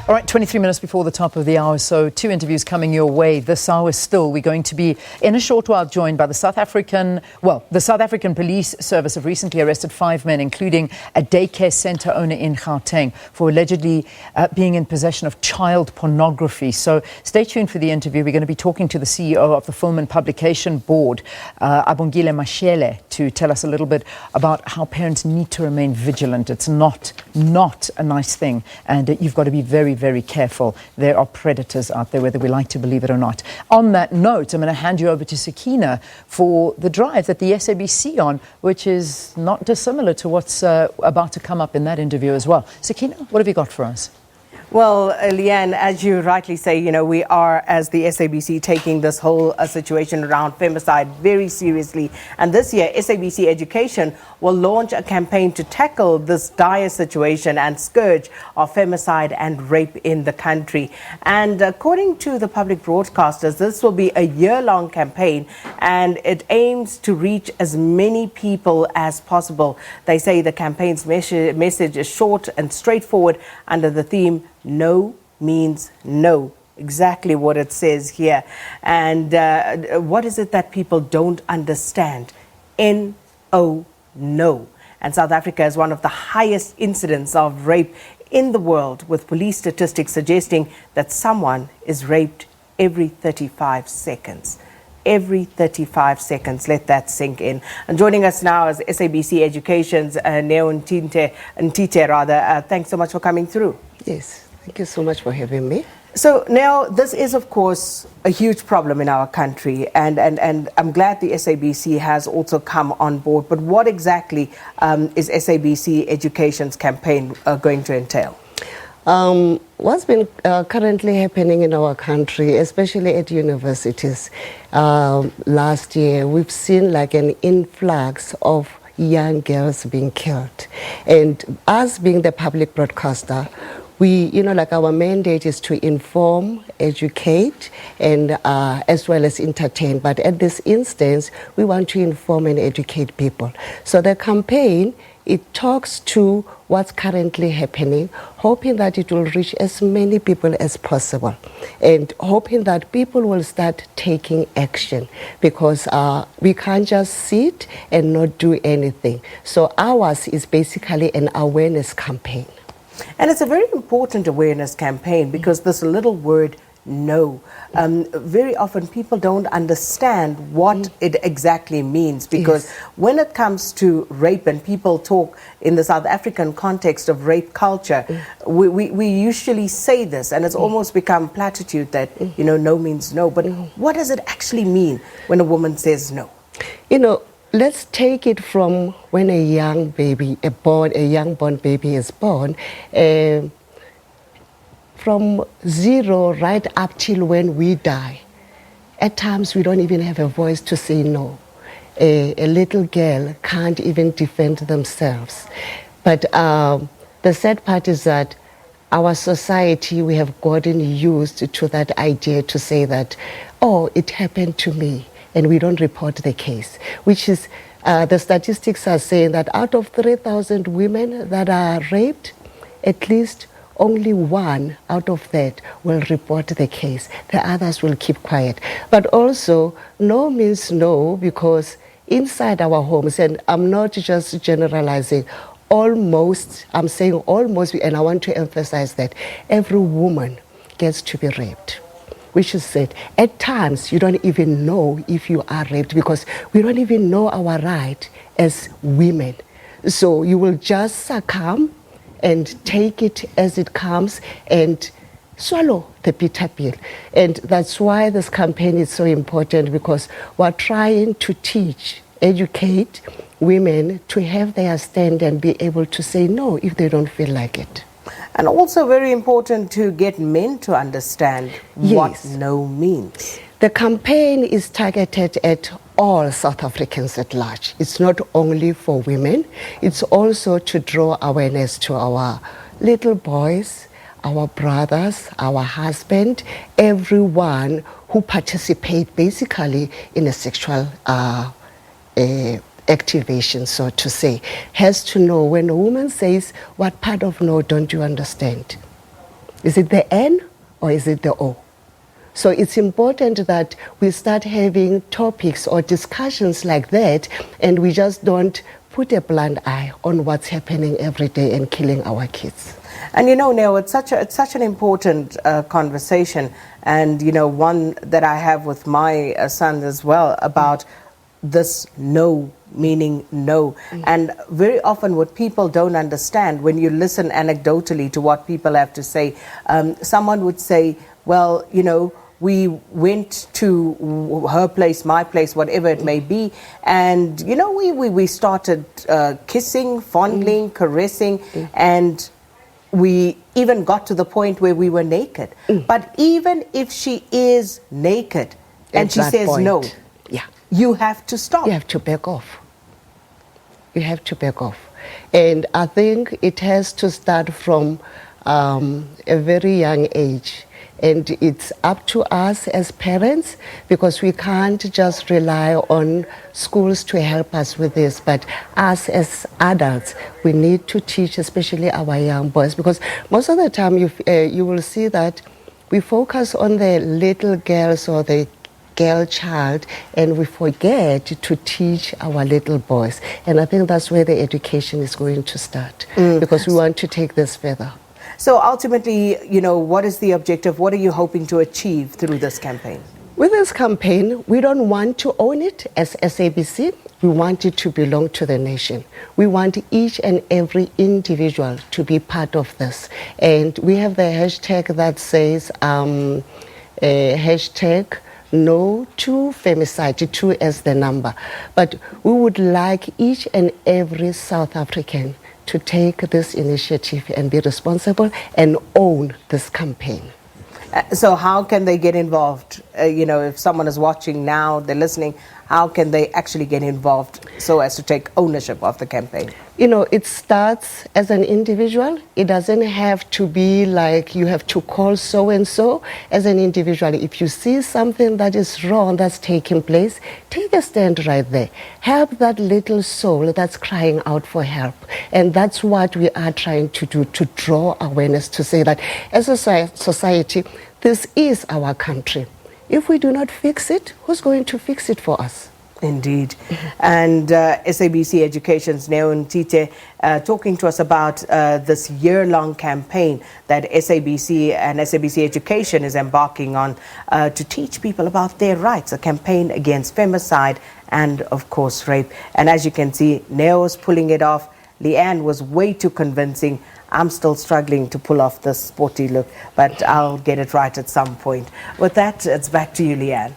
All right, 23 minutes before the top of the hour, so two interviews coming your way this hour still. We're going to be, in a short while, joined by the South African Police Service have recently arrested 5 men, including a daycare centre owner in Gauteng, for allegedly being in possession of child pornography. So stay tuned for the interview. We're going to be talking to the CEO of the Film and Publication Board, Abongile Mashele, to tell us a little bit about how parents need to remain vigilant. It's not a nice thing, and you've got to be very careful. There are predators out there, whether we like to believe it or not. On that note, I'm going to hand you over to Sakina for the drive that the SABC on, which is not dissimilar to what's about to come up in that interview as well. Sakina, what have you got for us? Well, Leanne, as you rightly say, we are, as the SABC, taking this whole situation around femicide very seriously. And this year, SABC Education will launch a campaign to tackle this dire situation and scourge of femicide and rape in the country. And according to the public broadcasters, this will be a year-long campaign, and it aims to reach as many people as possible. They say the campaign's message is short and straightforward under the theme, no means no. Exactly what it says here. And what is it that people don't understand? N-O, no. And South Africa is one of the highest incidents of rape in the world, with police statistics suggesting that someone is raped every 35 seconds. Every 35 seconds. Let that sink in. And joining us now is SABC Education's Nthite. Thanks so much for coming through. Yes. Thank you so much for having me. So now, this is, of course, a huge problem in our country, and I'm glad the SABC has also come on board. But what exactly is SABC Education's campaign going to entail? What's been currently happening in our country, especially at universities, last year, we've seen like an influx of young girls being killed. And us being the public broadcaster, we, our mandate is to inform, educate, and as well as entertain. But at this instance, we want to inform and educate people. So the campaign, it talks to what's currently happening, hoping that it will reach as many people as possible, and hoping that people will start taking action, because we can't just sit and not do anything. So ours is basically an awareness campaign. And it's a very important awareness campaign, because this little word, no, very often people don't understand what it exactly means, because when it comes to rape, and people talk in the South African context of rape culture, we usually say this, and it's almost become platitude that, no means no. But what does it actually mean when a woman says no? Let's take it from when a young born baby is born, from zero right up till when we die. At times we don't even have a voice to say no. A little girl can't even defend themselves. But the sad part is that our society, we have gotten used to that idea to say that, oh, it happened to me, and we don't report the case, which is, the statistics are saying that out of 3,000 women that are raped, at least only 1 out of that will report the case. The others will keep quiet. But also, no means no, because inside our homes, and I'm not just generalizing, I'm saying almost, and I want to emphasize that every woman gets to be raped. Which is said, at times you don't even know if you are raped, because we don't even know our right as women. So you will just succumb and take it as it comes and swallow the bitter pill. And that's why this campaign is so important, because we're trying to teach, educate women to have their stand and be able to say no if they don't feel like it. And also very important to get men to understand what no means. The campaign is targeted at all South Africans at large. It's not only for women, it's also to draw awareness to our little boys, our brothers, our husband, everyone who participate basically in a sexual activation, so to say, has to know when a woman says, what part of no don't you understand? Is it the N or is it the O? So it's important that we start having topics or discussions like that, and we just don't put a blind eye on what's happening every day and killing our kids. And you know, Neo, it's such an important conversation, and you know, one that I have with my son as well about this no, meaning no. And very often what people don't understand, when you listen anecdotally to what people have to say, someone would say, well, you know, we went to her place, my place, whatever it may be, and you know, we started kissing, fondling, caressing, and we even got to the point where we were naked. But even if she is naked and she says no, you have to stop. You have to back off. You have to back off. And I think it has to start from a very young age. And it's up to us as parents, because we can't just rely on schools to help us with this, but us as adults, we need to teach, especially our young boys, because most of the time you will see that we focus on the little girls or the girl child, and we forget to teach our little boys. And I think that's where the education is going to start, because we want to take this further. So ultimately, you know, what is the objective? What are you hoping to achieve through this campaign? With this campaign, we don't want to own it as SABC. We want it to belong to the nation. We want each and every individual to be part of this. And we have the hashtag that says hashtag no to femicide, 2 as the number. But we would like each and every South African to take this initiative and be responsible and own this campaign. So how can they get involved? You know, if someone is watching now, they're listening, how can they actually get involved so as to take ownership of the campaign? You know, it starts as an individual. It doesn't have to be like you have to call so-and-so. As an individual, if you see something that is wrong that's taking place, take a stand right there. Help that little soul that's crying out for help. And that's what we are trying to do, to draw awareness, to say that as a society, this is our country. If we do not fix it, who's going to fix it for us? Indeed. And SABC Education's Nthite talking to us about this year-long campaign that SABC and SABC Education is embarking on to teach people about their rights, a campaign against femicide and, of course, rape. And as you can see, Neo's pulling it off. Leanne was way too convincing. I'm still struggling to pull off this sporty look, but I'll get it right at some point. With that, it's back to you, Leanne.